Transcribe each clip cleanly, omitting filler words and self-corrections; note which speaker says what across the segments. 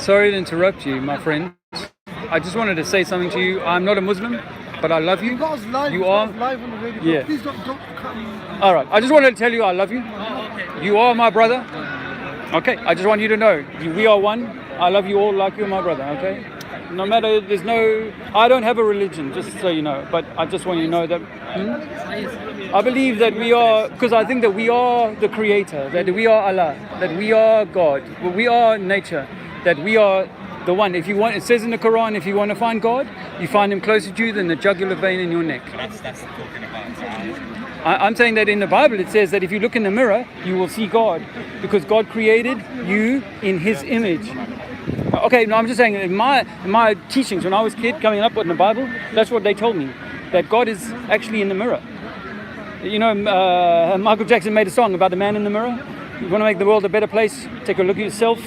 Speaker 1: Sorry to interrupt you, my friend. I just wanted to say something to you. I'm not a Muslim, but I love you. You are
Speaker 2: live on the radio.
Speaker 1: Yeah.
Speaker 2: Please don't cut me.
Speaker 1: All right. I just wanted to tell you I love you. You are my brother. Okay. I just want you to know we are one. I love you all like you're my brother. Okay. No matter, I don't have a religion, just so you know, but I just want you to know that I believe that we are, because I think that we are the creator, that we are Allah, that we are God, we are nature, that we are the one. If you want, it says in the Quran, if you want to find God, you find him closer to you than the jugular vein in your neck.
Speaker 3: That's talking about.
Speaker 1: I'm saying that in the Bible it says that if you look in the mirror, you will see God, because God created you in his image. Okay, no, I'm just saying in my teachings when I was a kid coming up with the Bible, that's what they told me, that God is actually in the mirror. You know, Michael Jackson made a song about the man in the mirror. You want to make the world a better place, take a look at yourself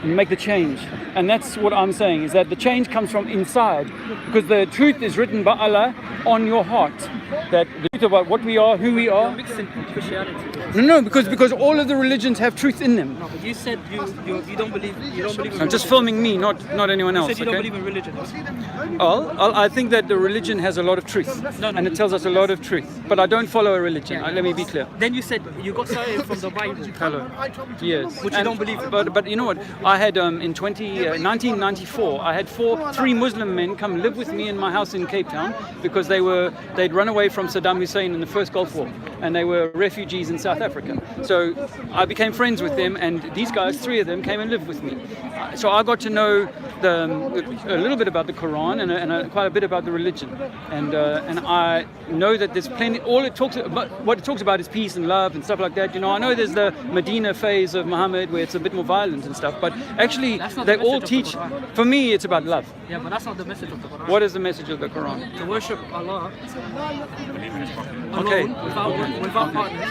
Speaker 1: and make the change. And that's what I'm saying, is that the change comes from inside, because the truth is written by Allah on your heart, that the truth about what we are, who we are.
Speaker 4: You're mixing Christianity.
Speaker 1: No, because all of the religions have truth in them.
Speaker 4: No, but you said you don't believe in
Speaker 1: I'm
Speaker 4: religion.
Speaker 1: just filming me, not anyone else.
Speaker 4: You said you don't
Speaker 1: Okay?
Speaker 4: believe in religion.
Speaker 1: Well, I think that the religion has a lot of truth, and it tells us a lot of truth. But I don't follow a religion. Let me be clear.
Speaker 4: Then you said you got started from the Bible.
Speaker 1: Hello. Yes.
Speaker 4: Which you don't believe in.
Speaker 1: But you know what? I had in 1994, I had three Muslim men come live with me in my house in Cape Town, because they'd run away from Saddam Hussein in the first Gulf War, and they were refugees in South Africa. So I became friends with them, and these guys, three of them, came and lived with me. So I got to know a little bit about the Quran and quite a bit about the religion, and I know that there's plenty. What it talks about is peace and love and stuff like that. You know, I know there's the Medina phase of Muhammad where it's a bit more violent and stuff, but actually they all teach. For me, it's about love.
Speaker 4: Yeah, but that's not the message of the Quran.
Speaker 1: What is the message of the Quran?
Speaker 4: To worship Allah alone,
Speaker 1: Okay.
Speaker 4: without partners,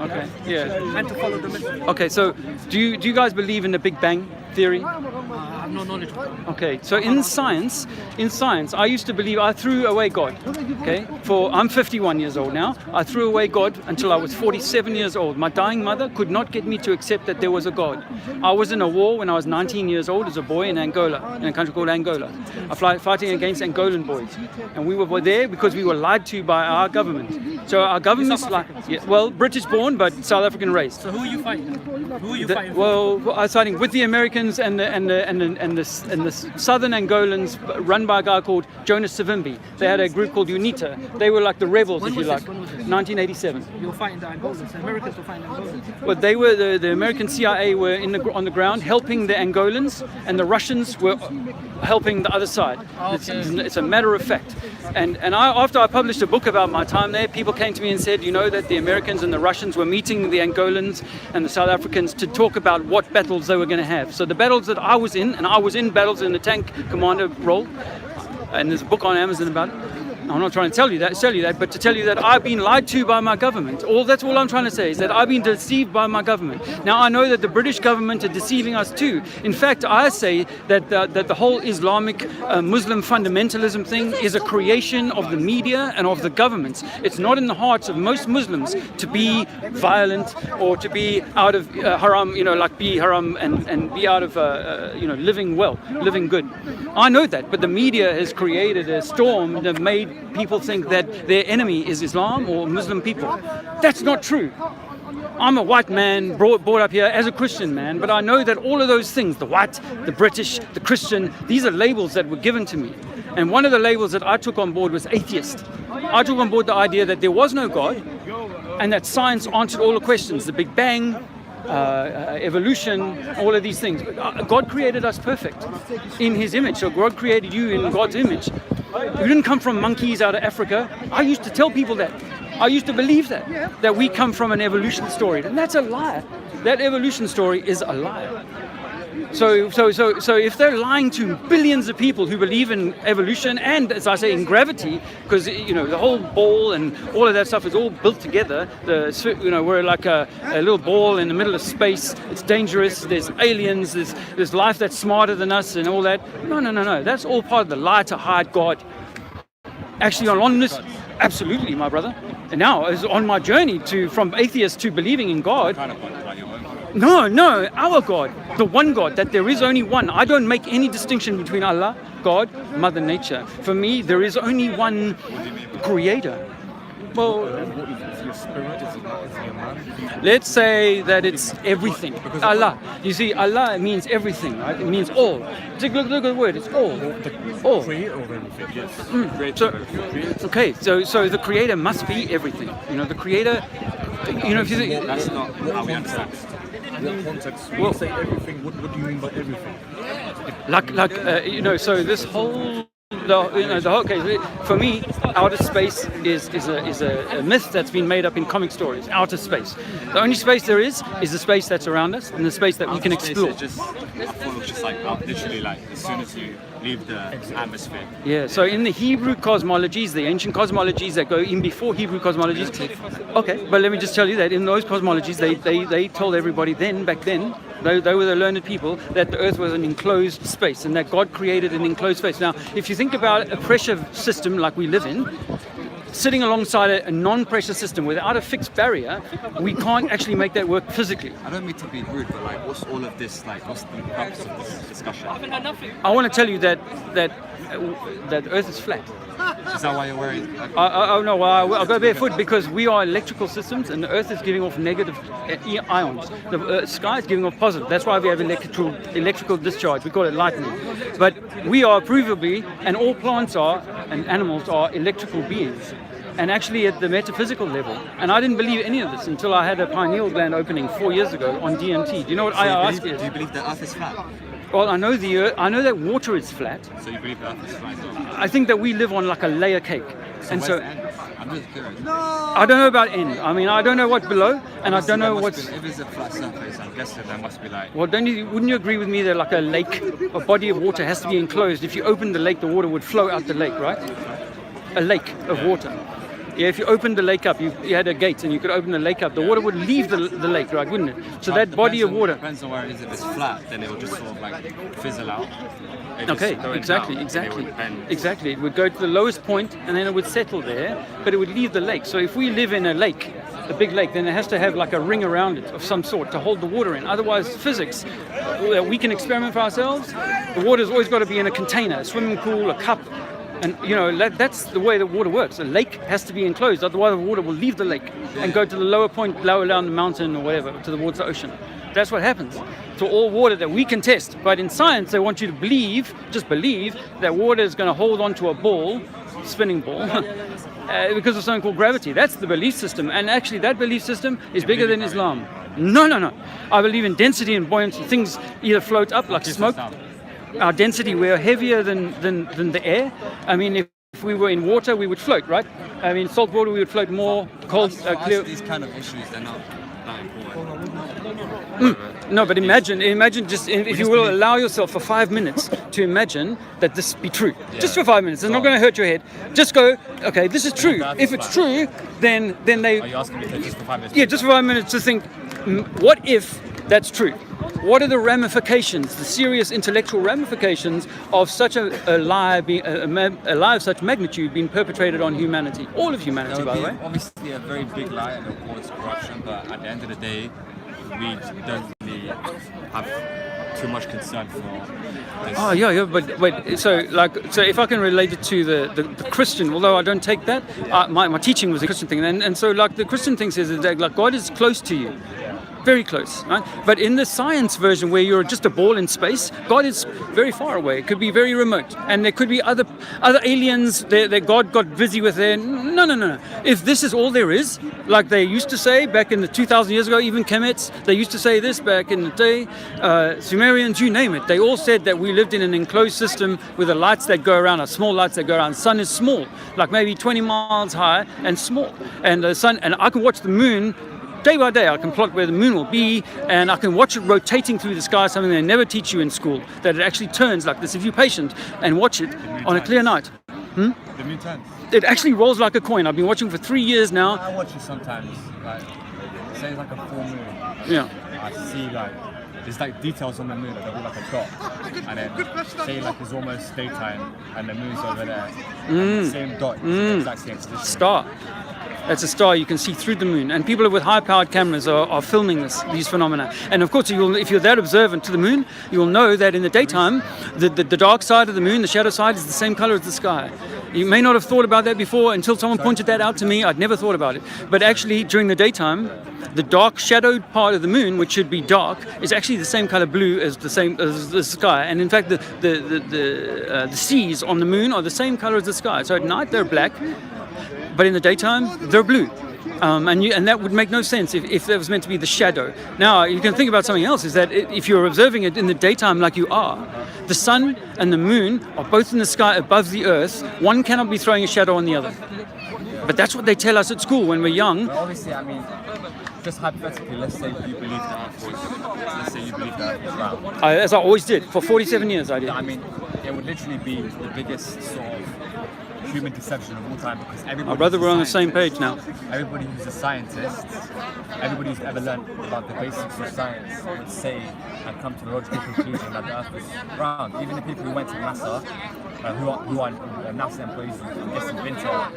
Speaker 1: Okay. Yeah.
Speaker 4: and to follow the message.
Speaker 1: Okay. So, do you guys believe in the Big Bang theory?
Speaker 4: I have no knowledge of it.
Speaker 1: Okay, so in science, I used to believe I threw away God. Okay, I'm 51 years old now. I threw away God until I was 47 years old. My dying mother could not get me to accept that there was a God. I was in a war when I was 19 years old as a boy in Angola, in a country called Angola. Fighting against Angolan boys, and we were there because we were lied to by our government. So our government's British born but South African raised.
Speaker 4: So who are you fighting? Who are you fighting for?
Speaker 1: Well, I was fighting with the Americans and the Southern Angolans, run by a guy called Jonas Savimbi. They had a group called UNITA. They were like the rebels,
Speaker 4: When
Speaker 1: if you
Speaker 4: was
Speaker 1: like.
Speaker 4: this? When was this?
Speaker 1: 1987.
Speaker 4: You were fighting the Angolans. The Americans were fighting the Angolans.
Speaker 1: Well, they were the American CIA were on the ground helping the Angolans, and the Russians were helping the other side. It's a matter of fact. And after I published a book about my time there, people came to me and said, you know, that the Americans and the Russians were meeting the Angolans and the South Africans to talk about what battles they were going to have. So the battles that I was in, and I was in battles in the tank commander role, and there's a book on Amazon about it. I'm not trying to tell you that, but to tell you that I've been lied to by my government. That's all I'm trying to say, is that I've been deceived by my government. Now, I know that the British government are deceiving us too. In fact, I say that the whole Islamic Muslim fundamentalism thing is a creation of the media and of the governments. It's not in the hearts of most Muslims to be violent or to be out of haram, be haram and be out of, living well, living good. I know that, but the media has created a storm that made people think that their enemy is Islam or Muslim people. That's not true. I'm a white man brought up here as a Christian man, but I know that all of those things, the white, the British, the Christian, these are labels that were given to me. And one of the labels that I took on board was atheist. I took on board the idea that there was no God and that science answered all the questions, the Big Bang, evolution, all of these things. God created us perfect in his image. So God created you in God's image. You didn't come from monkeys out of Africa. I used to tell people that. I used to believe that we come from an evolution story. And that's a lie. That evolution story is a lie. So if they're lying to billions of people who believe in evolution and, as I say, in gravity, because the whole ball and all of that stuff is all built together. We're like a little ball in the middle of space. It's dangerous. There's aliens. There's life that's smarter than us and all that. No. That's all part of the lie to hide God. Actually, on this, absolutely, my brother. And now, as on my journey from atheist to believing in God. No, our God, the one God, that there is only one. I don't make any distinction between Allah, God, Mother Nature. For me, there is only one creator. Well,
Speaker 3: If your spirit is your man,
Speaker 1: let's say that it's everything. Allah. You see, Allah means everything, right? It means all. Look at the word, it's all. All.
Speaker 3: creator of everything. Yes.
Speaker 1: So the creator must be everything. You know, the creator, you know, if you think,
Speaker 3: That's not how we understand it. What context? When you say everything, what do you mean by everything?
Speaker 1: you know, so this whole okay, for me, outer space is a myth that's been made up in comic stories. Outer space, the only space there is the space that's around us and the space that we can explore.
Speaker 3: I thought it was just like literally like as soon as you leave the atmosphere.
Speaker 1: Yeah, so in the Hebrew cosmologies, the ancient cosmologies that go in before Hebrew cosmologies, okay, but let me just tell you that in those cosmologies, they told everybody back then, they were the learned people, that the earth was an enclosed space and that God created an enclosed space. Now, if you think about a pressure system like we live in, sitting alongside a non-pressure system without a fixed barrier, we can't actually make that work physically.
Speaker 3: I don't mean to be rude, but like, what's all of this? Like, what's the purpose of this discussion?
Speaker 1: I want to tell you that Earth is flat.
Speaker 3: Is that why you're wearing?
Speaker 1: No, I'll go barefoot because we are electrical systems and the Earth is giving off negative ions. The sky is giving off positive. That's why we have electrical discharge. We call it lightning. But we are provably, and all plants are, and animals are electrical beings. And actually at the metaphysical level. And I didn't believe any of this until I had a pineal gland opening 4 years ago on DMT. Do you know what ayahuasca is?
Speaker 3: Do you believe the Earth is flat?
Speaker 1: Well, I know I know that water is flat.
Speaker 3: So you believe the Earth is flat?
Speaker 1: I think that we live on like a layer cake. And so
Speaker 3: I'm just curious.
Speaker 1: I don't know about end. I mean, I don't know what's below, and I don't know what's.
Speaker 3: If it's a flat surface, I'm guessing there must be like.
Speaker 1: Well, wouldn't you agree with me that like a lake, a body of water has to be enclosed? If you open the lake, the water would flow out the lake, right? A lake of water. Yeah, if you opened the lake up, you had a gate and you could open the lake up, the water would leave the lake, right, wouldn't it? So that body of water.
Speaker 3: Depends on where it is. If it's flat, then it will just sort of like fizzle out.
Speaker 1: Okay, exactly. Exactly. It would go to the lowest point and then it would settle there, but it would leave the lake. So if we live in a lake, a big lake, then it has to have like a ring around it of some sort to hold the water in. Otherwise, physics, we can experiment for ourselves. The water's always got to be in a container, a swimming pool, a cup. And you know, that's the way the water works. A lake has to be enclosed, otherwise the water will leave the lake and go to the lower point, lower down the mountain or whatever, towards the ocean. That's what happens to all water that we can test. But in science, they want you to just believe that water is going to hold onto a ball, spinning ball, because of something called gravity. That's the belief system. And actually, that belief system is bigger than Islam. No. I believe in density and buoyancy. Things either float up like smoke. Our density, we're heavier than the air. I mean, if we were in water, we would float, right? I mean, salt water, we would float more. Cold, clear.
Speaker 3: These kind of issues, they're not that important.
Speaker 1: No, but imagine just, if you will allow yourself for 5 minutes to imagine that this be true. Yeah. Just for 5 minutes. It's not going to hurt your head. Just go, okay, this is true. If it's true, then they...
Speaker 3: Are you asking me to just for 5 minutes?
Speaker 1: Yeah, just for 5 minutes to think, what if that's true? What are the ramifications, the serious intellectual ramifications of such a lie of such magnitude being perpetrated on humanity? All of humanity, by the way.
Speaker 3: Obviously a very big lie and it will cause corruption, but at the end of the day, we don't really have too much concern for this.
Speaker 1: Oh yeah, but wait. So if I can relate it to the Christian, although I don't take that, my teaching was a Christian thing, and so like the Christian thing says that like God is close to you. Very close, right? But in the science version where you're just a ball in space, God is very far away. It could be very remote. And there could be other aliens that God got busy with there. No. If this is all there is, like they used to say back in the 2,000 years ago, even Kemets, they used to say this back in the day, Sumerians, you name it. They all said that we lived in an enclosed system with the lights that go around, small lights that go around. The sun is small, like maybe 20 miles high and small. And the sun, and I can watch the moon day by day. I can plot where the moon will be, and I can watch it rotating through the sky, something they never teach you in school, that it actually turns like this if you're patient and watch it on a clear night.
Speaker 3: The moon turns.
Speaker 1: It actually rolls like a coin. I've been watching for 3 years now.
Speaker 3: I watch it sometimes, like, say it's like a full moon.
Speaker 1: Yeah.
Speaker 3: I see like, there's like details on the moon that look like a dot. And then say like it's almost daytime and the moon's over there. And the same dot is the exact same position.
Speaker 1: Star. That's a star you can see through the moon. And people with high-powered cameras are filming these phenomena. And of course, if you're that observant to the moon, you will know that in the daytime, the dark side of the moon, the shadow side, is the same color as the sky. You may not have thought about that before until someone pointed that out to me. I'd never thought about it. But actually, during the daytime, the dark shadowed part of the moon, which should be dark, is actually the same color blue as the sky. And in fact, the seas on the moon are the same color as the sky. So at night they're black, but in the daytime they're blue. And that would make no sense if that was meant to be the shadow. Now, you can think about something else, is that if you're observing it in the daytime like you are, the sun and the moon are both in the sky above the earth. One cannot be throwing a shadow on the other. But that's what they tell us at school when we're young.
Speaker 3: Well, obviously, I mean, just hypothetically, let's say you believe that Earth was round.
Speaker 1: As I always did. For 47 years I did.
Speaker 3: I mean, it would literally be the biggest sort of human deception of all time, because everybody.
Speaker 1: I'd rather we're on the same page now.
Speaker 3: Everybody who's a scientist, everybody who's ever learned about the basics of science would say and come to the logical conclusion that the Earth is round. Even the people who went to NASA, who are NASA employees, I'm guessing been to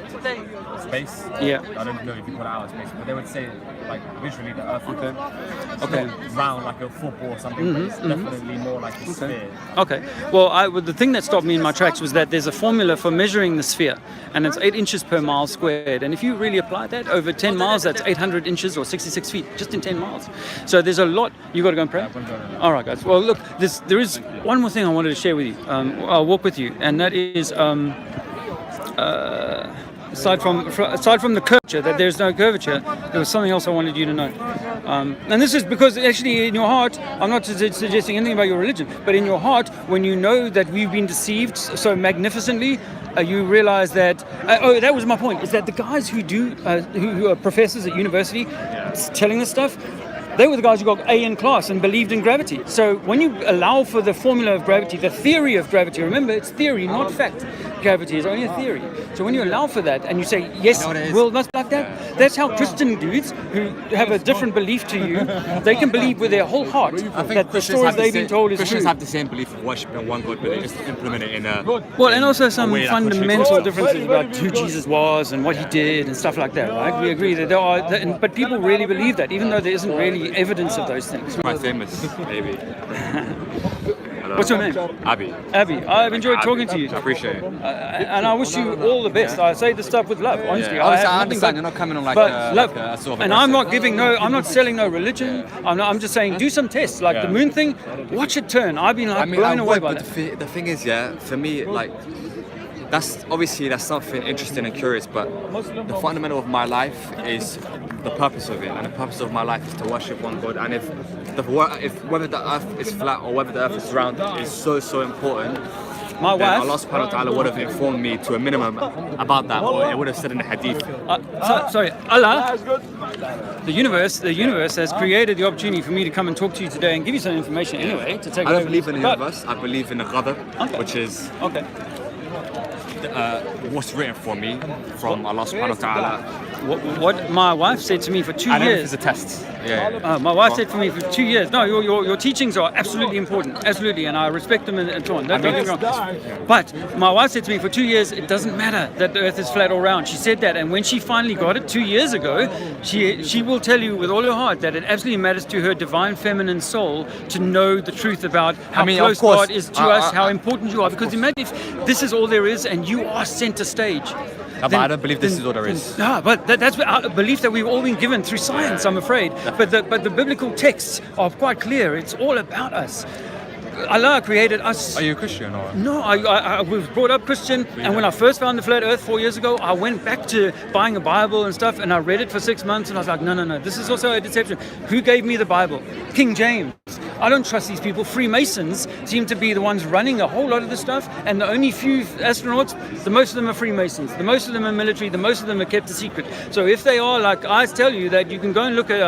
Speaker 3: space.
Speaker 1: Yeah.
Speaker 3: I don't know if you call it outer space, but they would say, like, visually the Earth would
Speaker 1: Okay.
Speaker 3: not round like a football or something, but it's definitely more like a sphere.
Speaker 1: Okay. Well, the thing that stopped me in my tracks was that there's a formula for measuring the sphere, and it's 8 inches per mile squared. And if you really apply that over 10 miles, that's 800 inches or 66 feet just in 10 miles. So there's a lot. You got to go and pray? All right, guys. Well, look, there is one more thing I wanted to share with you. I'll walk with you, and that is aside from the curvature, that there's no curvature, there was something else I wanted you to know. And this is because actually in your heart, I'm not suggesting anything about your religion, but in your heart, when you know that we've been deceived so magnificently, you realize that, that was my point, is that the guys who are professors at university telling this stuff, they were the guys who got A in class and believed in gravity. So when you allow for the formula of gravity, the theory of gravity, remember it's theory, not fact. Gravity is only a theory. So when you allow for that and you say, yes, we'll not like that, that's how Christian dudes who have a different belief to you, they can believe with their whole heart that the story they've been told is true.
Speaker 3: Christians have the same belief of worshiping one God, but they just implement it in a...
Speaker 1: Well, and also some fundamental differences about who Jesus was and what he did and stuff like that, right? We agree that there are, but people really believe that, even though there isn't really evidence of those things.
Speaker 3: Quite famous, maybe.
Speaker 1: What's your name?
Speaker 3: Abby.
Speaker 1: Abby. I've enjoyed talking to you.
Speaker 3: I appreciate it.
Speaker 1: And I wish you all the best. I say this stuff with love, honestly.
Speaker 3: Yeah. I understand you're not coming on like
Speaker 1: love.
Speaker 3: a sort of
Speaker 1: and I'm not I'm not selling no religion. I'm just saying do some tests, like the moon thing. Watch it turn. I've been blown away by that.
Speaker 3: The thing is, for me, like, that's something interesting and curious, but the fundamental of my life is the purpose of it, and the purpose of my life is to worship one God. And if whether the earth is flat or whether the earth is round is so important,
Speaker 1: my wife,
Speaker 3: Allah subhanahu wa ta'ala would have informed me to a minimum about that, or it would have said in the hadith.
Speaker 1: Allah, the universe has created the opportunity for me to come and talk to you today and give you some information anyway. To take
Speaker 3: I don't believe in the universe, I believe in the qadr, which is what's written for me from Allah subhanahu wa ta'ala.
Speaker 1: What my wife said to me for 2 years.
Speaker 3: It's a test.
Speaker 1: My wife said for me for 2 years. No, your teachings are absolutely important, absolutely, and I respect them and so on. Don't get me wrong. But my wife said to me for 2 years, it doesn't matter that the Earth is flat or round. She said that, and when she finally got it 2 years ago, she will tell you with all her heart that it absolutely matters to her divine feminine soul to know the truth about how close God is to us, how important you are. Because imagine if this is all there is, and you are center stage.
Speaker 3: But I don't believe this is all there is.
Speaker 1: No, but that's a belief that we've all been given through science, I'm afraid. But the biblical texts are quite clear. It's all about us. Allah created us.
Speaker 3: Are you a Christian or?
Speaker 1: No, I was brought up Christian, and when I first found the flat Earth 4 years ago, I went back to buying a Bible and stuff, and I read it for 6 months, and I was like, no, this is also a deception. Who gave me the Bible? King James. I don't trust these people. Freemasons seem to be the ones running a whole lot of this stuff, and the only few astronauts, the most of them are Freemasons. The most of them are military. The most of them are kept a secret. So if they are, like I tell you, that you can go and look at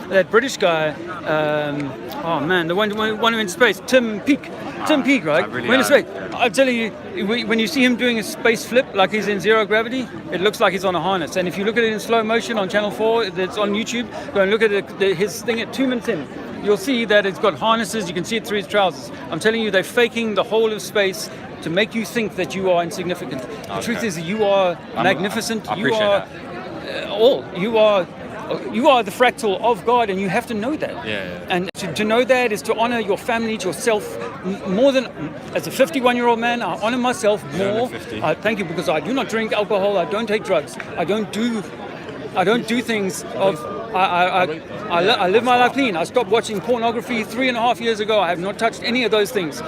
Speaker 1: that British guy, the one who went into space, Tim Peake. Tim Peake, right?
Speaker 3: Really
Speaker 1: went into space. I'm telling you, when you see him doing a space flip like he's in zero gravity, it looks like he's on a harness. And if you look at it in slow motion on Channel 4, that's on YouTube, go and look at his thing at 2 minutes in. You'll see that it's got harnesses. You can see it through his trousers. I'm telling you, they're faking the whole of space to make you think that you are insignificant. The truth is that you are magnificent.
Speaker 3: I appreciate that.
Speaker 1: all. You are the fractal of God, and you have to know that. And to know that is to honor your family, yourself, more than, as a 51-year-old man, I honor myself more. Thank you, because I do not drink alcohol, I don't take drugs, I don't do things of, I live my life clean. I stopped watching pornography 3.5 years ago. I have not touched any of those things.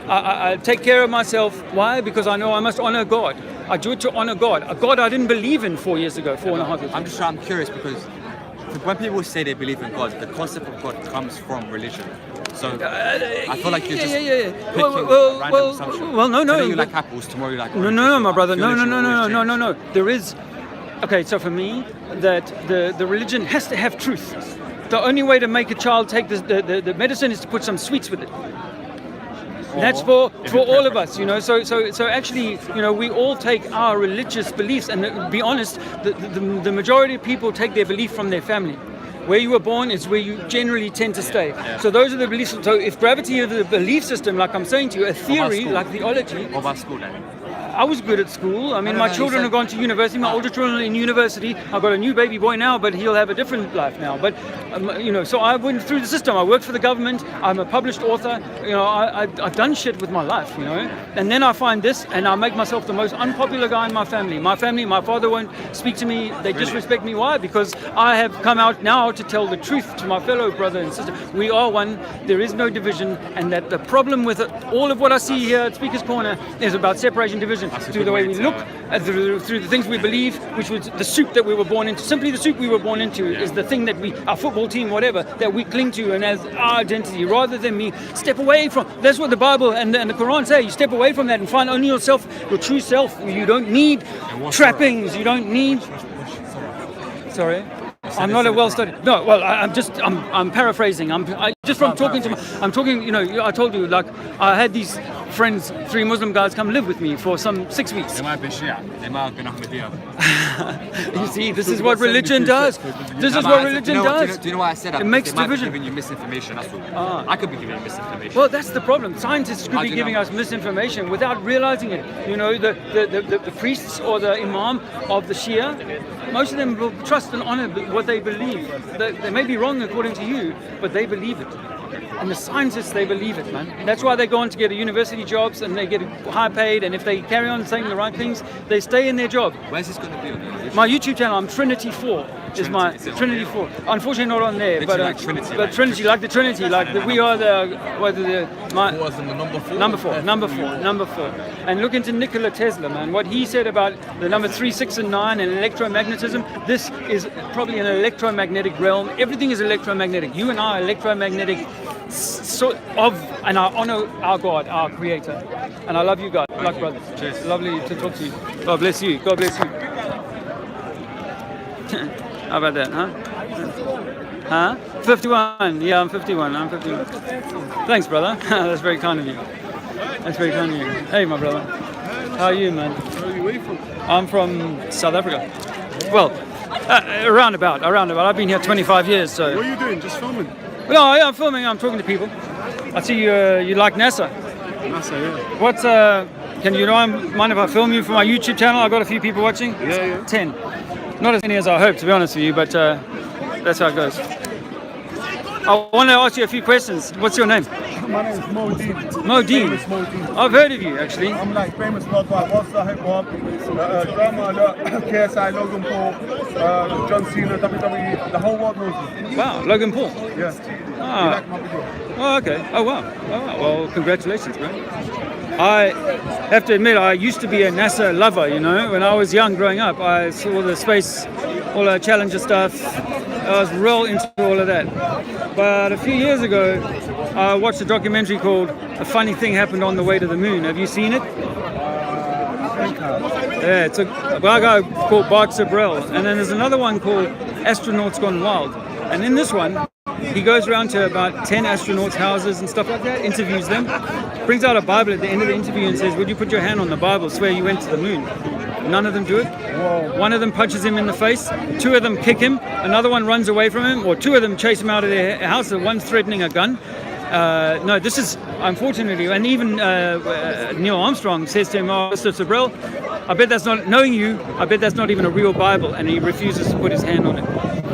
Speaker 1: I take care of myself. Why? Because I know I must honor God. I do it to honor God. A God I didn't believe in 4.5 years ago.
Speaker 3: I'm curious because when people say they believe in God, the concept of God comes from religion. So I feel like you're just picking random assumptions.
Speaker 1: Well, no.
Speaker 3: Today you like apples, tomorrow you like oranges.
Speaker 1: No, my brother. No. There is. Okay, so for me, that the religion has to have truth. The only way to make a child take the medicine is to put some sweets with it. That's for all of us, you know. So actually, you know, we all take our religious beliefs, and to be honest, the majority of people take their belief from their family. Where you were born is where you generally tend to stay. So those are the beliefs. So if gravity is the belief system, like I'm saying to you, a theory like theology.
Speaker 3: What about school then?
Speaker 1: I was good at school. I mean, my children have gone to university. My older children are in university. I've got a new baby boy now, but he'll have a different life now. But, you know, so I went through the system. I worked for the government. I'm a published author. You know, I've done shit with my life, you know. And then I find this, and I make myself the most unpopular guy in my family. My father won't speak to me. They disrespect me. Why? Because I have come out now to tell the truth to my fellow brother and sister. We are one. There is no division. And that the problem with all of what I see here at Speaker's Corner is about separation, division. Through the way we look, through the things we believe, which was the soup that we were born into. Simply the soup we were born into is the thing that our football team, whatever, that we cling to and as our identity, rather than me step away from. That's what the Bible and the Quran say. You step away from that and find only yourself, your true self. You don't need trappings. You don't need. Sorry. I'm not a well-studied. No, well, I'm paraphrasing. I'm talking. You know, I told you, like, I had these friends, 3 Muslim guys, come live with me for some 6 weeks.
Speaker 3: They might have been Shia. They might have been Ahmadiyya.
Speaker 1: You see, this is what religion does. This is what religion does.
Speaker 3: Do you know why I said that?
Speaker 1: It makes
Speaker 3: they might
Speaker 1: division.
Speaker 3: be giving you misinformation. That's all. I could be giving you misinformation.
Speaker 1: Well, that's the problem. Scientists could be giving us misinformation without realizing it. You know, the priests or the imam of the Shia, most of them will trust and honor what they believe. They may be wrong according to you, but they believe it. And the scientists, they believe it, man. And that's why they go on to get university jobs and they get high paid. And if they carry on saying the right things, they stay in their job.
Speaker 3: Where's this going to be on your
Speaker 1: My YouTube channel, I'm Trinity 4. Is my Trinity 4. Unfortunately, not on there, but
Speaker 3: like Trinity,
Speaker 1: but Trinity, like the Trinity, like we are number four. And look into Nikola Tesla, man. What he said about the number 3, 6, and 9 and electromagnetism. This is probably an electromagnetic realm. Everything is electromagnetic. You and I are electromagnetic. And I honor our God, our Creator, and I love you, God, like brothers.
Speaker 3: Cheers.
Speaker 1: Lovely to talk to you. God bless you. God bless you. How about that, huh? Huh? 51. Yeah, I'm 51. Thanks, brother. That's very kind of you. Hey, my brother. How are you, man?
Speaker 2: Where are you from?
Speaker 1: I'm from South Africa. Well, around about. I've been here 25 years, so.
Speaker 2: What are you doing? Just filming?
Speaker 1: No, yeah, I'm filming. I'm talking to people. I see you like NASA.
Speaker 2: NASA, yeah.
Speaker 1: What's Can you mind if I film you for my YouTube channel? I've got a few people watching.
Speaker 2: Yeah.
Speaker 1: 10. Not as many as I hope, to be honest with you, but that's how it goes. I want to ask you a few questions. What's your name?
Speaker 2: My name is Mo Dean.
Speaker 1: Mo Dean.
Speaker 2: Famous Mo Dean.
Speaker 1: I've heard of you, actually.
Speaker 2: I'm like famous worldwide. What's the hip hop? Drama, KSI, Logan Paul, John Cena, WWE. The whole world knows me.
Speaker 1: Wow, Logan Paul.
Speaker 2: Yeah.
Speaker 1: Ah.
Speaker 2: You like my video?
Speaker 1: Oh, okay. Oh, wow. Well, congratulations, bro. I have to admit, I used to be a NASA lover, you know. When I was young, growing up, I saw the space, all the Challenger stuff. I was real into all of that. But a few years ago, I watched a documentary called A Funny Thing Happened on the Way to the Moon. Have you seen it? Yeah, it's a guy called Bart Sibrel. And then there's another one called Astronauts Gone Wild. And in this one, he goes around to about 10 astronauts' houses and stuff like that, interviews them, brings out a Bible at the end of the interview and says, would you put your hand on the Bible, swear you went to the moon? None of them do it.
Speaker 2: Whoa.
Speaker 1: One of them punches him in the face, 2 of them kick him, another one runs away from him, or 2 of them chase him out of their house, and one's threatening a gun. No, this is unfortunately, and even Neil Armstrong says to him, "Oh, Mr. Sabrell, I bet that's not knowing you. I bet that's not even a real Bible," and he refuses to put his hand on it.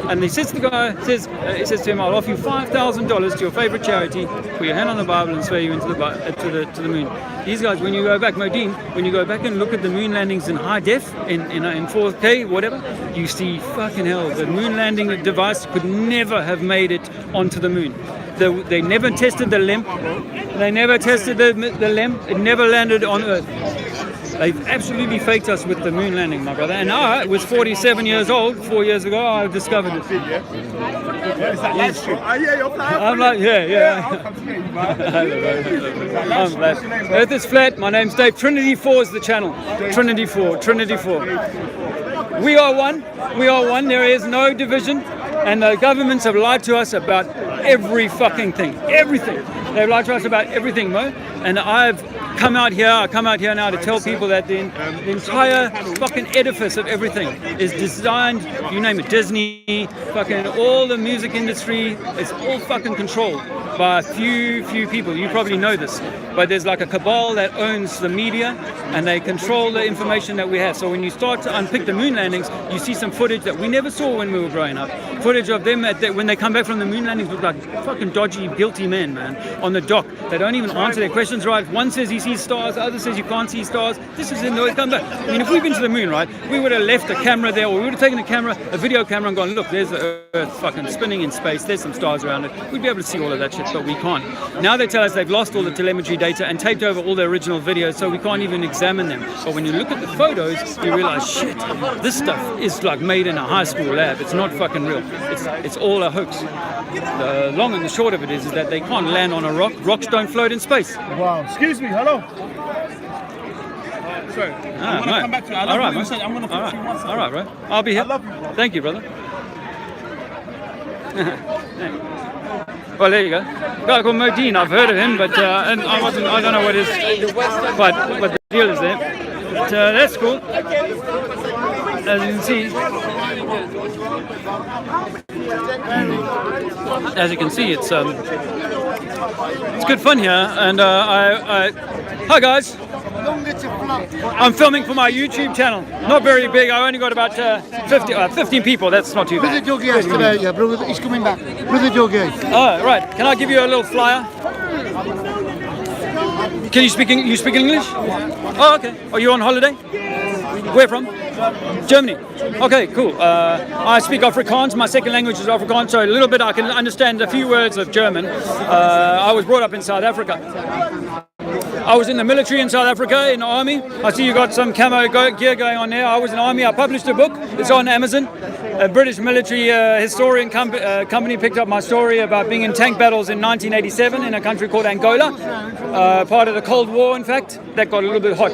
Speaker 1: And he says to the guy, he says to him, "I'll offer you $5,000 to your favorite charity, put your hand on the Bible, and swear you into to the moon." These guys, when you go back, Modine, when you go back and look at the moon landings in high def, in 4K, whatever, you see fucking hell. The moon landing device could never have made it onto the moon. They never tested the LEM. They never tested the LEM. It never landed on Earth. They've absolutely faked us with the moon landing, my brother. And I was 47 years old 4 years ago. I discovered it. I'm like, yeah. I'm flat. Earth is flat. My name's Dave. Trinity 4 is the channel. Trinity 4. We are one. There is no division. And the governments have lied to us about every fucking thing. Everything. They've lied to us about everything, Mo. And I come out here now to tell people that the entire fucking edifice of everything is designed, you name it, Disney, fucking all the music industry, it's all fucking controlled by a few people. You probably know this, but there's like a cabal that owns the media and they control the information that we have. So when you start to unpick the moon landings, you see some footage that we never saw when we were growing up. Footage of them when they come back from the moon landings look like fucking dodgy, guilty men, man, on the dock. They don't even answer their questions right. One says he sees stars, the other says you can't see stars. This is in the come back. I mean, if we've been to the moon, right, we would have left a camera there, or we would have taken a video camera and gone, look, there's the Earth fucking spinning in space, there's some stars around it. We'd be able to see all of that shit, but we can't. Now they tell us they've lost all the telemetry data and taped over all the original videos, so we can't even examine them. But when you look at the photos, you realize, shit, this stuff is like made in a high school lab. It's not fucking real. It's all a hoax. The long and the short of it is that they can't land on a rock. Rocks don't float in space.
Speaker 2: Wow. Excuse me. Hello. Sorry. I'm gonna come back to it. I love what you said. I'm gonna put you one second.
Speaker 1: All right, bro. I'll be here.
Speaker 2: I love you, bro.
Speaker 1: Thank you, brother. Well, there you go. A guy called Modine. I've heard of him, but and I don't know what his what the deal is there. But that's cool. As you can see, it's good fun here, and hi guys. I'm filming for my YouTube channel. Not very big. I only got about 15 people. That's not too bad.
Speaker 5: Brother Dougie is today. Yeah, brother, he's coming back. Brother Dougie.
Speaker 1: Oh, right. Can I give you a little flyer? Can you speak English? Oh, okay. Are you on holiday? Where from? Germany. Okay, cool. I speak Afrikaans. My second language is Afrikaans, so a little bit I can understand a few words of German. I was brought up in South Africa. I was in the military in South Africa, in the army. I see you got some camo gear going on there. I was in the army. I published a book. It's on Amazon. A British military historian company picked up my story about being in tank battles in 1987 in a country called Angola, part of the Cold War, in fact. That got a little bit hot.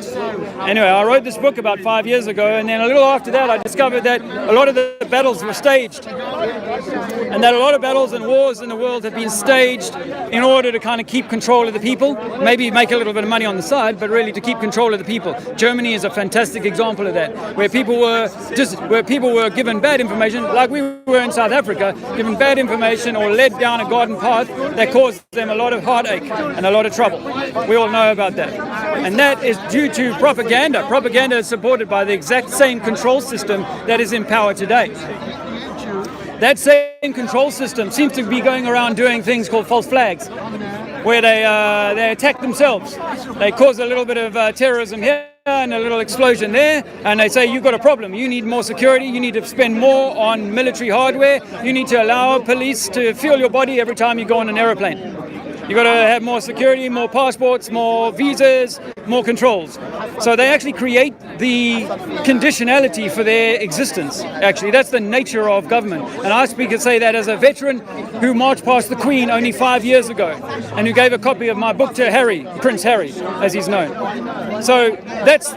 Speaker 1: Anyway, I wrote this book about 5 years ago, and then a little after that, I discovered that a lot of the battles were staged, and that a lot of battles and wars in the world have been staged in order to kind of keep control of the people, maybe make a little bit of money on the side, but really to keep control of the people. Germany is a fantastic example of that, where people were given bad information, like we were in South Africa, given bad information or led down a garden path that caused them a lot of heartache and a lot of trouble. We all know about that. And that is due to propaganda. Propaganda is supported by the exact same control system that is in power today. That same control system seems to be going around doing things called false flags, where they attack themselves. They cause a little bit of terrorism here and a little explosion there, and they say you've got a problem. You need more security. You need to spend more on military hardware. You need to allow police to feel your body every time you go on an aeroplane. You've got to have more security, more passports, more visas, more controls. So they actually create the conditionality for their existence. Actually, that's the nature of government. And I speak and say that as a veteran who marched past the Queen only 5 years ago and who gave a copy of my book to Harry, Prince Harry, as he's known. So that's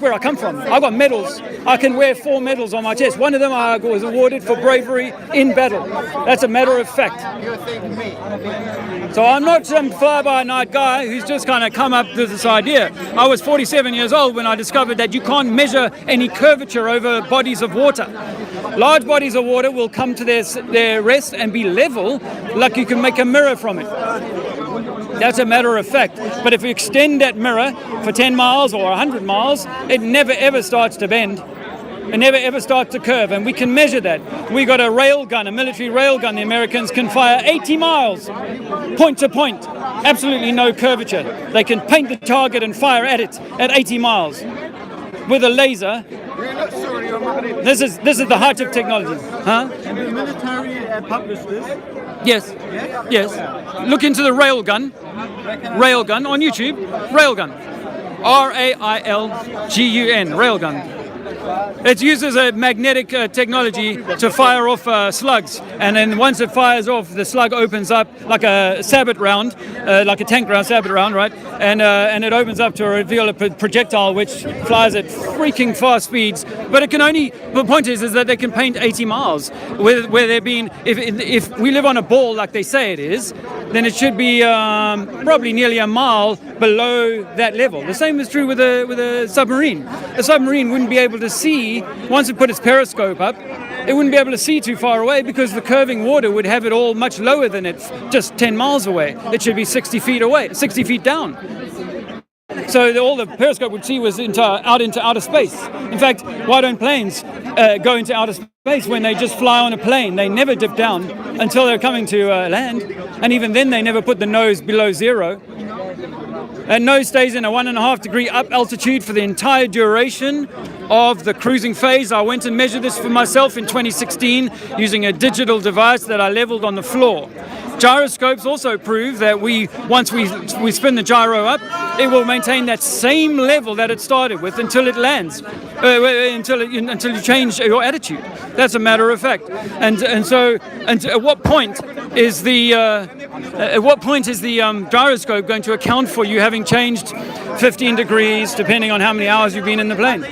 Speaker 1: where I come from. I've got medals. I can wear 4 medals on my chest. One of them I was awarded for bravery in battle. That's a matter of fact. So I'm not some fly-by-night guy who's just kind of come up with this idea. I was 47 years old when I discovered that you can't measure any curvature over bodies of water. Large bodies of water will come to their rest and be level, like you can make a mirror from it. That's a matter of fact. But if you extend that mirror for 10 miles or 100 miles, it never ever starts to bend. It never ever starts to curve, and we can measure that. We got a rail gun, a military rail gun. The Americans can fire 80 miles, point to point, absolutely no curvature. They can paint the target and fire at it at 80 miles with a laser. This is the height of technology, huh?
Speaker 6: And the military published this.
Speaker 1: Yes, yes. Look into the railgun on YouTube. Railgun, RAILGUN, railgun. It uses a magnetic technology to fire off slugs, and then once it fires off, the slug opens up like a sabot round, like a tank round, sabot round, right? And it opens up to reveal a projectile which flies at freaking fast speeds. But it can only. The point is that they can paint 80 miles, where they're being. If we live on a ball like they say it is, then it should be probably nearly a mile below that level. The same is true with a submarine. A submarine wouldn't be able to see, once it put its periscope up, it wouldn't be able to see too far away because the curving water would have it all much lower than it, just 10 miles away. It should be 60 feet away, 60 feet down. So all the periscope would see was out into outer space. In fact, why don't planes go into outer space when they just fly on a plane? They never dip down until they're coming to land. And even then, they never put the nose below zero. And nose stays in a 1.5 degree up altitude for the entire duration of the cruising phase. I went and measured this for myself in 2016 using a digital device that I leveled on the floor. Gyroscopes also prove that once we spin the gyro up, it will maintain that same level that it started with until it lands, until you change your attitude. That's a matter of fact. And at what point is the gyroscope going to account for you having changed 15 degrees depending on how many hours you've been in the plane?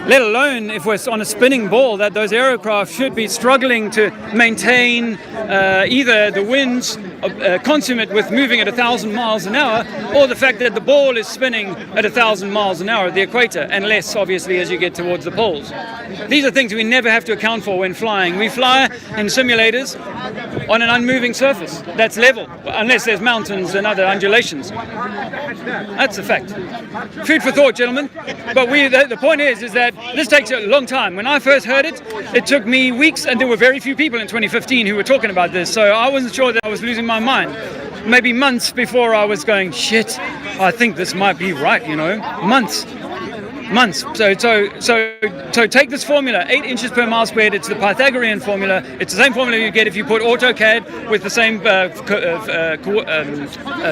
Speaker 1: Let alone if we're on a spinning ball, that those aircraft should be struggling to maintain either the winds consummate with moving at 1,000 miles an hour, or the fact that the ball is spinning at 1,000 miles an hour at the equator, and less obviously as you get towards the poles. These are things we never have to account for when flying. We fly in simulators on an unmoving surface that's level, unless there's mountains and other undulations. That's a fact. Food for thought, gentlemen. But the point is that this takes a long time. When I first heard it, it took me weeks, and there were very few people in 2015 who were talking about this, so I wasn't sure that I was losing my mind. Maybe months before I was going, shit, I think this might be right, months. So take this formula, 8 inches per mile squared. It's the Pythagorean formula. It's the same formula you get if you put AutoCAD with the same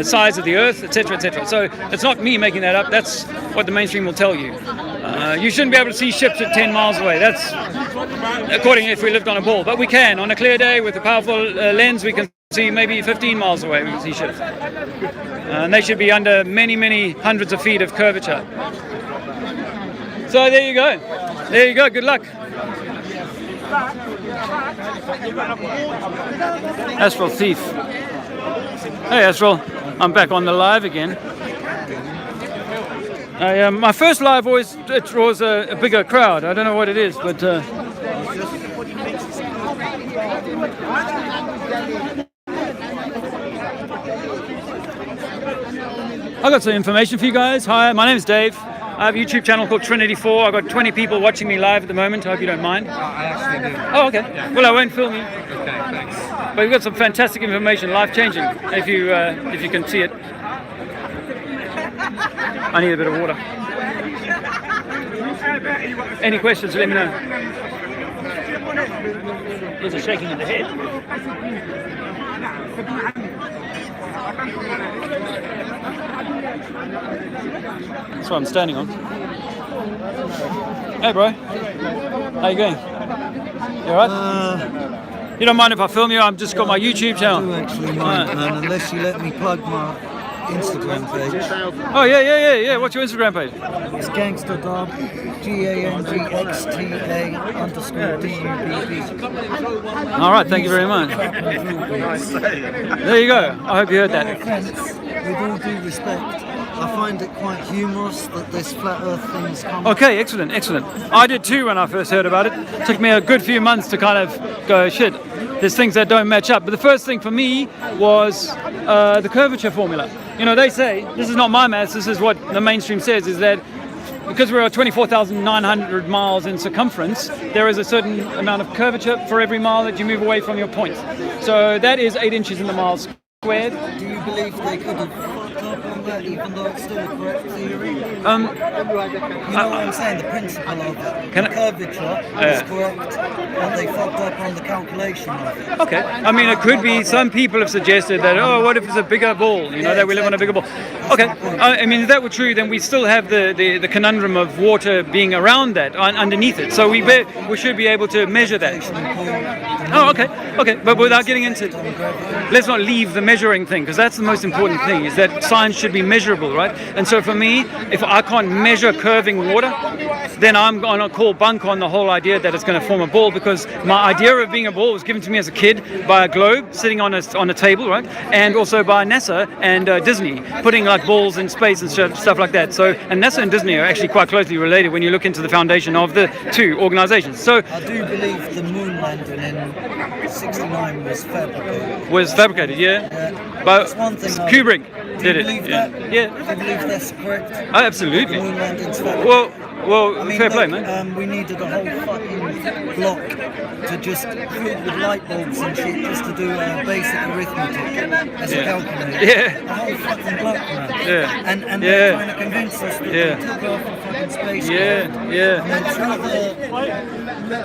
Speaker 1: size of the Earth, etc., etc. So it's not me making that up. That's what the mainstream will tell you. You shouldn't be able to see ships at 10 miles away. That's according if we lived on a ball. But we can. On a clear day with a powerful lens, we can see maybe 15 miles away. We can see ships. And they should be under many, many hundreds of feet of curvature. So there you go. There you go. Good luck. Astral Thief. Hey, Astral. I'm back on the live again. My first live always draws a bigger crowd. I don't know what it is, but... I got some information for you guys. Hi, my name is Dave. I have a YouTube channel called Trinity4. I've got 20 people watching me live at the moment. I hope you don't mind.
Speaker 7: I actually do.
Speaker 1: Oh, okay. Yeah. Well, I won't film you.
Speaker 7: Okay, thanks.
Speaker 1: But we've got some fantastic information, life-changing, if you can see it. I need a bit of water. Any questions, let me know. There's a shaking of the head. That's what I'm standing on. Hey, bro. How you going? You alright? You don't mind if I film you? I've just got my YouTube channel.
Speaker 8: I do actually mind, man, unless you let me plug my
Speaker 7: Instagram page.
Speaker 1: Oh yeah. What's your Instagram page?
Speaker 7: It's Gangsta Dub, GANGXTA_DUBB.
Speaker 1: All right, thank you very much. There you go. I hope you heard that.
Speaker 7: With all due respect, I find it quite humorous that this flat Earth thing has come.
Speaker 1: Okay, excellent. I did too when I first heard about it. Took me a good few months to kind of go, shit, there's things that don't match up. But the first thing for me was the curvature formula. You know, they say, this is not my maths, this is what the mainstream says, is that because we're 24,900 miles in circumference, there is a certain amount of curvature for every mile that you move away from your point. So that is 8 inches in the mile squared.
Speaker 7: Do you believe they could have fucked up on that, even though it's still a correct theory? You know what I'm saying? The principle of it. The curvature is correct, but they fucked up on the calculation of it.
Speaker 1: Okay. I mean, it could be. Some people have suggested that, oh, what if it's a bigger ball? You know, that we live on a bigger ball. Okay. I mean, if that were true, then we still have the conundrum of water being around that, underneath it. So we should be able to measure that. Oh, okay. But without getting into, let's not leave the measuring thing, because that's the most important thing, is that science should be measurable, right? And so for me, if I can't measure curving water, then I'm going to call bunk on the whole idea that it's going to form a ball, because my idea of being a ball was given to me as a kid by a globe sitting on a table, right? And also by NASA and Disney, putting like balls in space and stuff like that. So, and NASA and Disney are actually quite closely related when you look into the foundation of the two organizations. So
Speaker 7: I do believe the moon landing in '69 was fabricated.
Speaker 1: Yeah. But
Speaker 7: that's one thing.
Speaker 1: Kubrick did it.
Speaker 7: Yeah.
Speaker 1: Yeah.
Speaker 7: Do you believe that's correct?
Speaker 1: Absolutely.
Speaker 7: The moon landing's fabricated.
Speaker 1: Well,
Speaker 7: I mean,
Speaker 1: fair play,
Speaker 7: look,
Speaker 1: man.
Speaker 7: We needed a whole fucking block to just fill with light bulbs and shit just to do basic arithmetic as a calculator.
Speaker 1: Yeah.
Speaker 7: A whole fucking block, man.
Speaker 1: Yeah.
Speaker 7: And they're trying to convince us that they took off a fucking space.
Speaker 1: Yeah.
Speaker 7: And then through the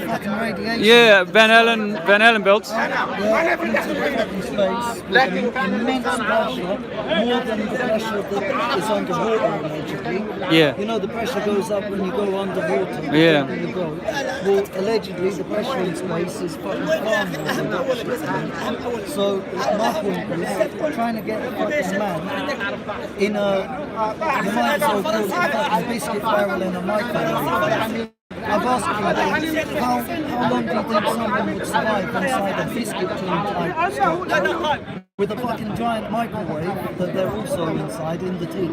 Speaker 7: fucking radiation.
Speaker 1: Yeah, Van Allen belts.
Speaker 7: Yeah, into the fucking space with an immense pressure, more than the pressure that is underwater allegedly.
Speaker 1: Yeah.
Speaker 7: You know, the pressure goes up when you go underwater.
Speaker 1: Yeah.
Speaker 7: When you go. Well, allegedly the pressure in space is fucking far more than that shit. So my point is trying to get a fucking man in a, you might as well call it a fucking biscuit barrel in a microwave. I've asked you, how long do you think someone would survive inside a biscuit tin type structure with a fucking giant microwave that they're also inside in the tin,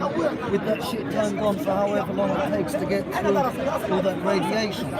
Speaker 7: with that shit turned on for however long it takes to get through all that radiation?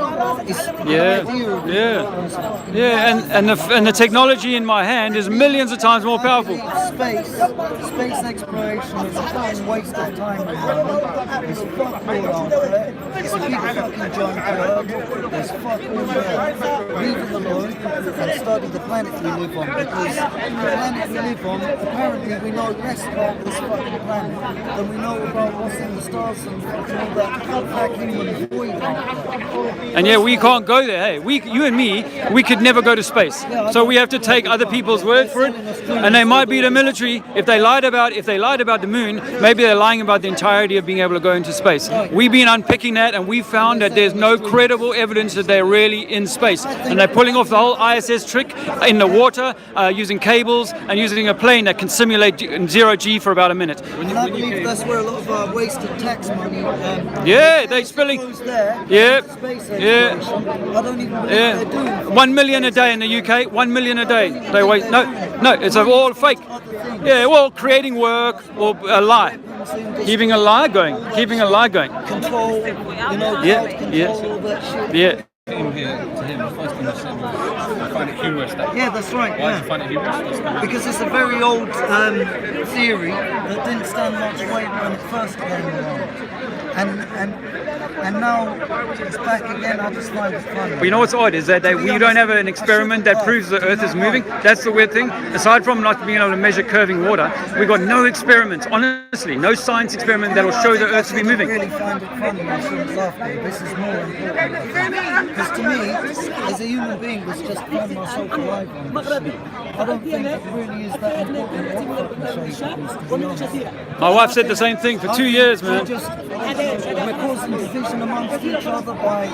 Speaker 7: And the technology in my hand is millions of times more powerful. Space exploration is a fucking waste of time and money. There's fuck all after it. It's a big fucking giant curve. There's fuck all there. Leave it alone and study the planet we live on, because the planet we live on, apparently we know less about this fucking planet than we know about what's in the stars and all that human void out there.
Speaker 1: And yeah, we can't go there. Hey, you and me, we could never go to space. So we have to take other people's word for it. And they might be the military. If they lied about the moon, maybe they're lying about the entirety of being able to go into space. We've been unpicking that, and we found that there's no credible evidence that they're really in space. And they're pulling off the whole ISS trick in the water, using cables and using a plane that can simulate 0G for about a minute.
Speaker 7: And I believe that's where a lot of wasted tax money.
Speaker 1: They're spilling.
Speaker 7: Space exploration. I don't even believe they're doing.
Speaker 1: 1 million a day in the UK. 1 million a day. They waste. No, it's all fake. Yeah, well, creating work or a lie. Keeping a lie going.
Speaker 7: Control, you know, all that shit.
Speaker 1: Yeah.
Speaker 7: Yeah, that's right. Why do you find it humorous? Because it's a very old theory that didn't stand much weight when it first came along, and now it's back again. I just find it funny.
Speaker 1: But you know what's odd is that we don't have an experiment that proves the Earth is moving. That's the weird thing. Aside from not being able to measure curving water, we've got no experiments. Honestly, no science experiment that will show the Earth to be moving.
Speaker 7: I really find it funny. I shouldn't laugh, but this is more important. Because to me, as a human being that's just found myself alive on this shit, I don't think it really is that important what fucking shape it is, to be honest.
Speaker 1: My wife said the same thing for 2 years, man.
Speaker 7: We're causing division amongst each other by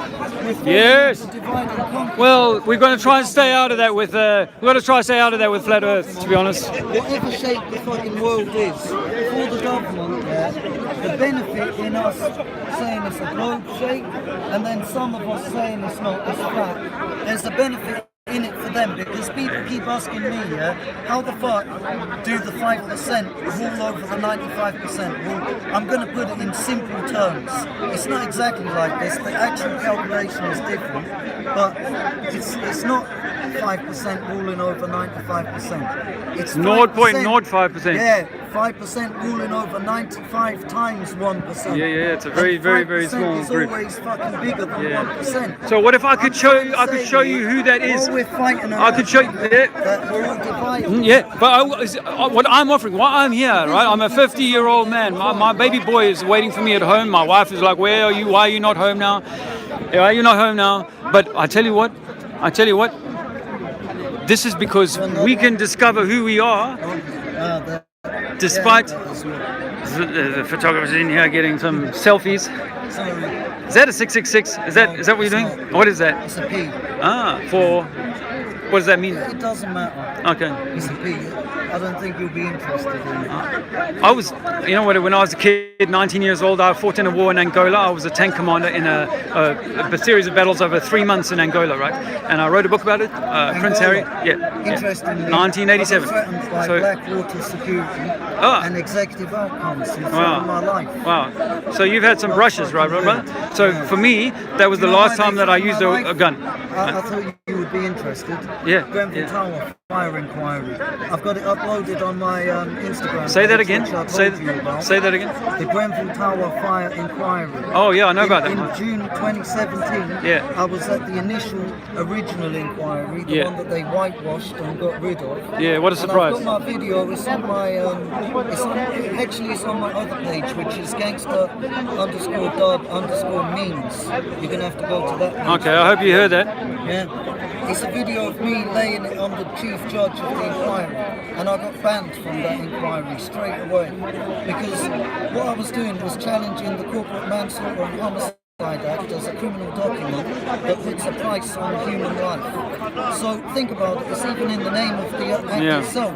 Speaker 1: Yes.
Speaker 7: divide and conquer.
Speaker 1: Well, we're going to try and stay out of that with. We've got to try to stay out of that with flat Earth, to be honest.
Speaker 7: Whatever shape the fucking world is, for the government, the benefit in us saying it's a globe shape, and then some of us saying it's not, it's flat, there's a benefit in it for them, because people keep asking me, how the fuck do the 5% rule over the 95%? Well, I'm going to put it in simple terms. It's not exactly like this. The actual calculation is different, but it's not 5% ruling over 95%. It's
Speaker 1: 0.05%.
Speaker 7: Yeah, 5% ruling over 95 times 1%.
Speaker 1: Yeah, it's a very, very, very small
Speaker 7: is
Speaker 1: group.
Speaker 7: always fucking bigger than 1%.
Speaker 1: So what if I could show you? I could show you who that is.
Speaker 7: While we're fighting
Speaker 1: I could show you.
Speaker 7: that we're all divided.
Speaker 1: Yeah, but what I'm offering, what I'm here, right? I'm a 50-year-old man. My baby boy is waiting for me at home. My wife is like, "Where are you? Why are you not home now? Why are you not home now?" But I tell you what. This is because we can discover who we are, despite the photographers in here getting some selfies. Is that a 666? Is that what you're doing? What is that?
Speaker 7: It's a P.
Speaker 1: For what does that mean?
Speaker 7: It doesn't matter.
Speaker 1: Okay.
Speaker 7: It's a P. I don't think you'll be interested in it.
Speaker 1: I was, when I was a kid, 19 years old, I fought in a war in Angola. I was a tank commander in a series of battles over 3 months in Angola, right? And I wrote a book about it, Prince Harry. Yeah.
Speaker 7: Interestingly,
Speaker 1: 1987.
Speaker 7: I got threatened by Blackwater Security and executive outcomes in my life.
Speaker 1: Wow. So you've had some brushes, right, brother? So for me, that was the last time that I used a gun.
Speaker 7: I thought you would be interested.
Speaker 1: Yeah.
Speaker 7: Grenfell Tower fire inquiry. I've got it uploaded on my Instagram.
Speaker 1: Say that again.
Speaker 7: Which I told you about.
Speaker 1: Say that again.
Speaker 7: The Grenfell Tower fire inquiry.
Speaker 1: Oh yeah, I know about that.
Speaker 7: In June 2017, I was at the original inquiry, the one that they whitewashed and got rid of.
Speaker 1: Yeah, what a surprise.
Speaker 7: And I've got my video. It's on my it's on my other page, which is gangster_dub_memes. You're gonna have to go to that page.
Speaker 1: Okay, I hope you heard that.
Speaker 7: Yeah. It's a video of me laying it on the chief judge of the inquiry, and I got banned from that inquiry straight away because what I was doing was challenging the Corporate Manslaughter and Homicide Act as a criminal document that puts a price on human life. So think about it, it's even in the name of the act itself.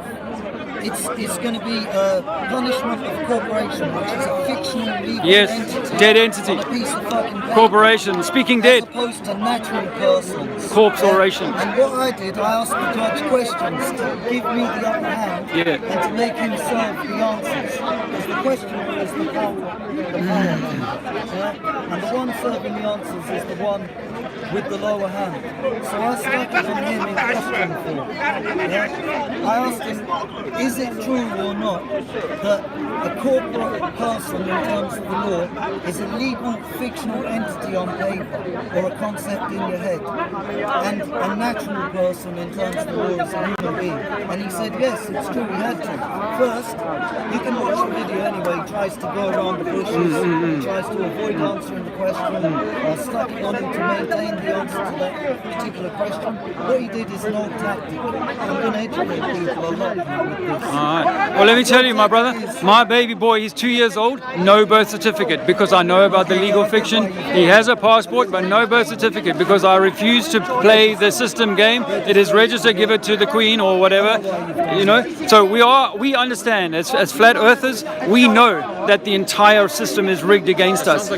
Speaker 7: It's going to be a punishment of corporation, which is a fictional legal entity.
Speaker 1: Dead entity.
Speaker 7: On a piece of fucking paper,
Speaker 1: corporation, speaking dead.
Speaker 7: As opposed to natural persons.
Speaker 1: Corporation.
Speaker 7: And what I did, I asked the judge questions to give me the upper hand and to make him serve the answers. Because the question was the power. And the one serving the answers is the one with the lower hand. So I stuck it on him in question form. I asked him, is it true or not that a corporate person in terms of the law is a legal fictional entity on paper or a concept in your head, and a natural person in terms of the law is a human being? And he said yes, it's true, he had to. First, you can watch the video anyway, he tries to go around the bushes, he tries to avoid answering the question, stuck it on him to maintain the answer to that particular question. What he did is an old tactic. I'm going to educate people a lot with this.
Speaker 1: Alright. Well, let me tell you, my brother, my baby boy, he's 2 years old, no birth certificate, because I know about the legal fiction. He has a passport, but no birth certificate, because I refuse to play the system game. It is registered, give it to the Queen or whatever, So we understand, as flat earthers, we know that the entire system is rigged against us.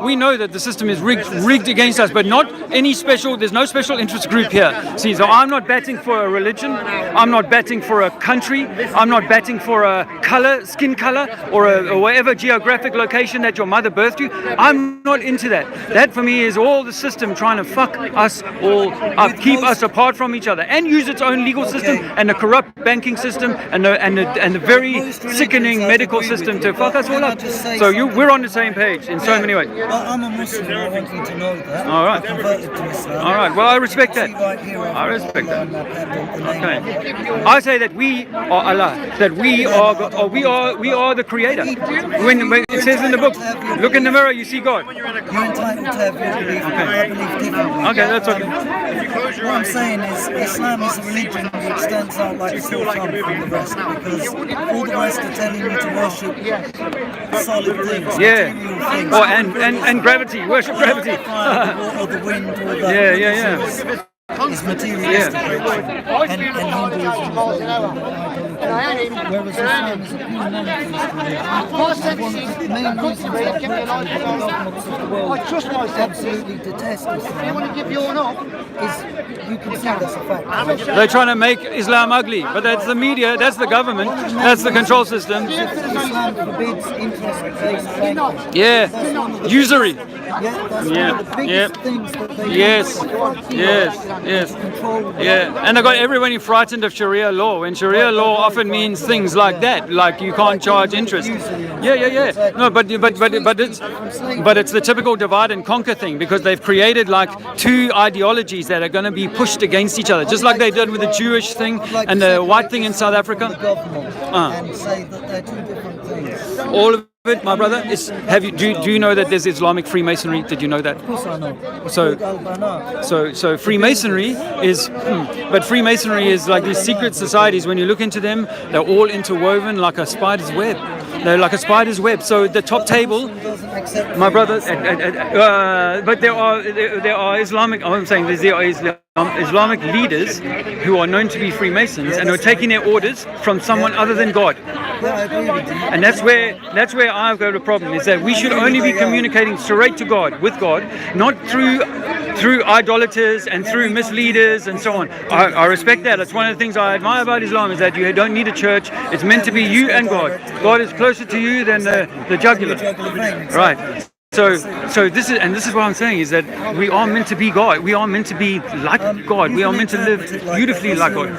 Speaker 1: We know that the system is rigged against us, but not any special. There's no special interest group here. See, so I'm not batting for a religion. I'm not batting for a country. I'm not batting for a color, skin color, or whatever geographic location that your mother birthed you. I'm not into that. That for me is all the system trying to fuck us all up, keep us apart from each other, and use its own legal system and the corrupt banking system and the very
Speaker 7: most religions
Speaker 1: sickening
Speaker 7: I
Speaker 1: medical
Speaker 7: agree with
Speaker 1: system
Speaker 7: you,
Speaker 1: to fuck
Speaker 7: but
Speaker 1: us all
Speaker 7: can I
Speaker 1: up.
Speaker 7: just say
Speaker 1: So
Speaker 7: something?
Speaker 1: we're on the same page in so many ways.
Speaker 7: Well, I'm a Muslim. I want you to know that.
Speaker 1: All right.
Speaker 7: I converted to Islam.
Speaker 1: All right. Well, I respect
Speaker 7: See
Speaker 1: that.
Speaker 7: right here, I've
Speaker 1: I
Speaker 7: got
Speaker 1: respect
Speaker 7: Allah
Speaker 1: that.
Speaker 7: on my padlock, the name of it.
Speaker 1: Okay. I say that we are Allah, that we are the creator. When it says in the book, look in the mirror, you see God.
Speaker 7: You're entitled to have your belief. I believe differently.
Speaker 1: Okay, that's okay.
Speaker 7: What I'm saying is, Islam is a religion which stands out like a sore thumb from the rest, because all the rest are telling you to worship solid things,
Speaker 1: Yeah.
Speaker 7: material things.
Speaker 1: Oh, and gravity, worship gravity.
Speaker 7: The fire, the water, the wind, all that.
Speaker 1: Yeah.
Speaker 7: Is materialistic, and Hinduism, whereas Islam is a pure monotheistic religion. And one of the main reasons that virtually the governments of the world absolutely detest Islam is, you can see that's a fact.
Speaker 1: They're trying to make Islam ugly, but that's the media, that's the government, that's the control system.
Speaker 7: Islam forbids interest-based banking.
Speaker 1: Yeah,
Speaker 7: That's one of the
Speaker 1: usury.
Speaker 7: That's
Speaker 1: Yeah,
Speaker 7: one of the biggest
Speaker 1: yeah.
Speaker 7: things that they
Speaker 1: Yes,
Speaker 7: do.
Speaker 1: yes.
Speaker 7: Control.
Speaker 1: Yeah, and they got everybody frightened of Sharia law, and Sharia law often means things like that, like you can't charge interest. Yeah. No, but it's the typical divide and conquer thing, because they've created like two ideologies that are going to be pushed against each other, just like they did with the Jewish thing and the white thing in South Africa.
Speaker 7: And say that they're two different things.
Speaker 1: All of it, my brother. Do you know that there's Islamic Freemasonry? Did you know that?
Speaker 7: Of course I know. It's
Speaker 1: So-
Speaker 7: called Al-Bana.
Speaker 1: So Freemasonry is, but Freemasonry is like these secret societies. When you look into them, they're all interwoven like a spider's web. They're like a spider's web. So the top table,
Speaker 7: Doesn't accept
Speaker 1: my brother, but there are Islamic. I'm saying there are Islamic leaders who are known to be Freemasons and are taking their orders from someone other than God.
Speaker 7: Yeah, I agree with you.
Speaker 1: And that's where I've got a problem, is that we should only be communicating straight to God, with God, not through idolaters and through misleaders and so on. I respect that. That's one of the things I admire about Islam, is that you don't need a church. It's meant to be you and God. God is closer to you than the jugular. Right. So this is what I'm saying, is that we are meant to be God. We are meant to be like God. We are meant to live beautifully like God.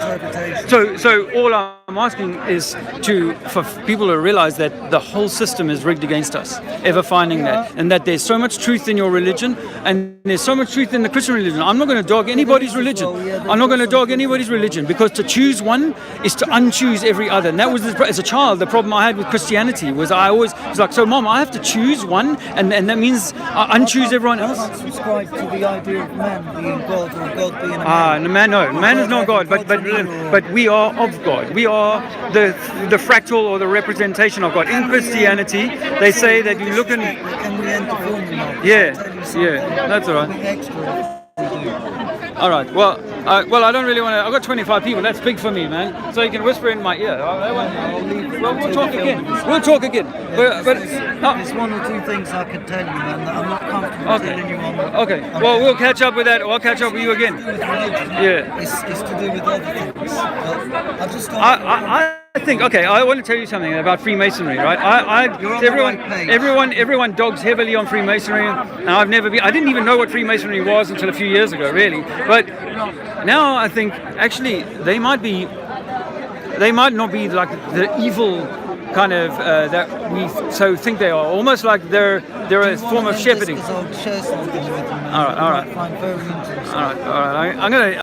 Speaker 1: So all I'm asking is for people to realize that the whole system is rigged against us, ever finding that, and that there's so much truth in your religion, and there's so much truth in the Christian religion. I'm not going to dog anybody's religion. I'm not going to dog anybody's religion, because to choose one is to unchoose every other. And that was, as a child, the problem I had with Christianity was I always was like, so Mom, I have to choose one, and that means I unchoose everyone else.
Speaker 7: I can't subscribe to the idea of man being God or God being a man.
Speaker 1: Man is not God, but we are of God. We are the fractal or the representation of God. In Christianity, they say that you look and
Speaker 7: Can we end the film now?
Speaker 1: Yeah,
Speaker 7: I'll tell you something.
Speaker 1: yeah, that's all right.
Speaker 7: Something extra.
Speaker 1: All right. Well, I don't really want to. I've got 25 people. That's big for me, man. So you can whisper in my ear. Well, we'll talk again. But
Speaker 7: There's one or two things I can tell you, man, that I'm not comfortable telling you on.
Speaker 1: Okay. Well, we'll catch up with that. I'll catch up with you again. Yeah.
Speaker 7: It's to do with other things. I just don't.
Speaker 1: I think, okay, I want to tell you something about Freemasonry, right?
Speaker 7: You're on the right page.
Speaker 1: Everyone dogs heavily on Freemasonry, and I didn't even know what Freemasonry was until a few years ago, really. But now I think, actually, they might not be like the evil kind of that we so think they are. Almost like they're a form of shepherding.
Speaker 7: I'll share something with you, man.
Speaker 1: All right.
Speaker 7: You might find very interesting.
Speaker 1: All right. I'm gonna.